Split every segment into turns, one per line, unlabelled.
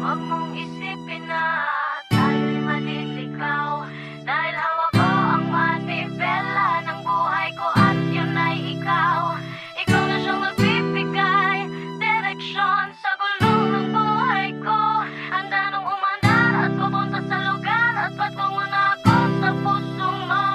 Huwag mong isipin na tayo'y maliligaw, dahil hawak ko ang manibela ng buhay ko at yun ay ikaw. Ikaw na siyang nagbibigay direksyon sa gulong ng buhay ko. Handa nang umandar at pupunta sa lugar at patungo na ako sa puso mo.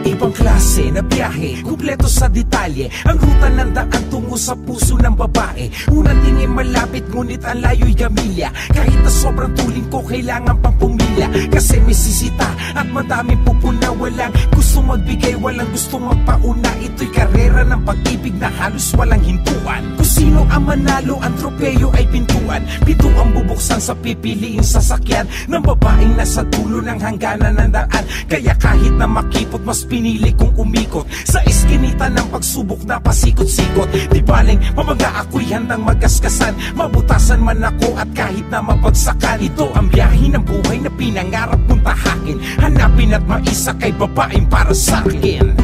Ibang klase na biyahe, kumpleto sa detalye, ang ruta ng daan tungo sa puso ng babae. Unang tingin malapit, ngunit ang layo'y gamilya. Kahit na sobrang tuling ko, kailangan pang pumila. Kasi may sisita at madaming pupuna. Walang gusto magbigay, walang gusto magpauna. Ito'y karera ng pag-ibig na halos walang hintuan. Kung sino ang manalo, ang tropeyo ay pintuan. Pito ang bubuksan sa pipiliing sasakyan ng babaeng nasa dulo ng hangganan ng daan. Kaya kahit na makipot, mas pinili kong umikot sa eskinita ng pagsubok na pasikot-sikot. Di baling mamaga ako'y handang magaskasan, mabutasan man ako at kahit na mabagsakan. Ito ang biyahe ng buhay na pinangarap kong tahakin, hanapin at maisa kay babaeng para sa akin.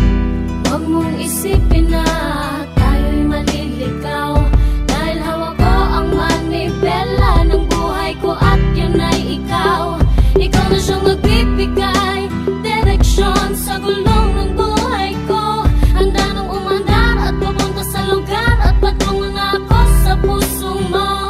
Huwag mong isipin na tayo'y maliligaw, dahil hawak ko ang manibela ng buhay ko at yun ay ikaw. Ikaw na siyang nagbibigay direksyon sa gulong ng buhay ko. Handa nang umandar at pupunta sa lugar at patungo na ako sa puso mo.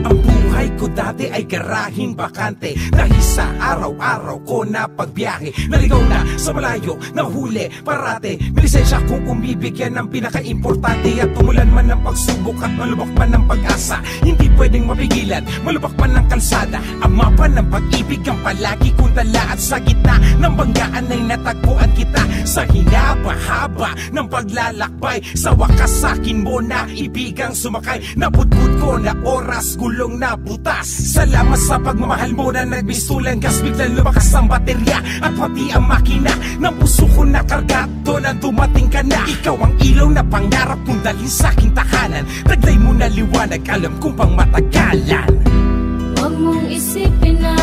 Ang buhay ko dati ay garahing bakante, dahil sa araw-araw ko na pagbiyahe. Naligaw na sa malayo, nahuli parate. May lisensya kung umibigyan ng pinaka-importante. At tumulan man ng pagsubok at malubak man ng pag-asa, hindi pwedeng mapigilan, malubak man ng kalsada. Ang mapa ng pag-ibig ang palagi kong dala, at sa gitna ng banggaan ay natagpuan kita. Sa hinaba-haba ng paglalakbay, sa wakas sa'kin mo na ibigang sumakay. Nabudbud ko na oras, gulong na butas. Salamat sa pagmamahal mo na nagbistulang gas. Biglang lumakas ang baterya at pati ang makina ng puso ko na kargado na dumating ka na. Ikaw ang ilaw na pangarap kong dalhin sa'king tahanan. Taglay mo na liwanag, alam kong pang matagalan.
Huwag mong isipin na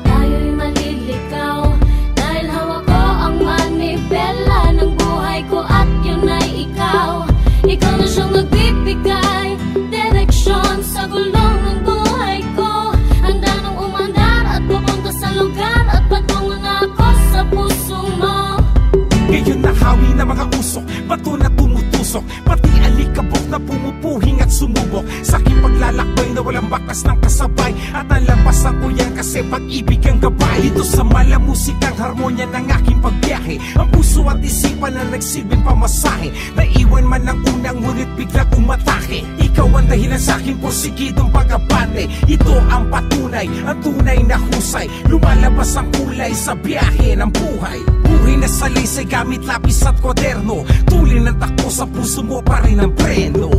tayo'y maliligaw, dahil hawak ko ang manibela ng buhay ko at yun ay ikaw. Ikaw na siyang nagbibigay direksyon sa gulong ng buhay ko. Handa nang umandar at pupunta sa lugar at patungo na ako sa puso mo.
Ngayon nahawi na mga usok, bato na tumutusok, pati alikabok na pumupuhing at sumubok. Sa aking paglalakbay na walang bakas ng kasabay, at nalampasan ko yan kasi pag-ibig ang gabay. Dito sa malamusik ang harmonya ng aking pagbiyahe, ang puso at isipan na nagsilbing pamasahe. Naiwan man ang unang ngunit bigla umatake. Ikaw ang dahilan sa aking porsigidong pag-abante. Ito ang patunay, ang tunay na husay. Lumalabas ang kulay sa biyahe ng buhay. Buhay na salaysay gamit lapis at kwaderno, tuloy ng takbo sa puso mo pa rin ang preno.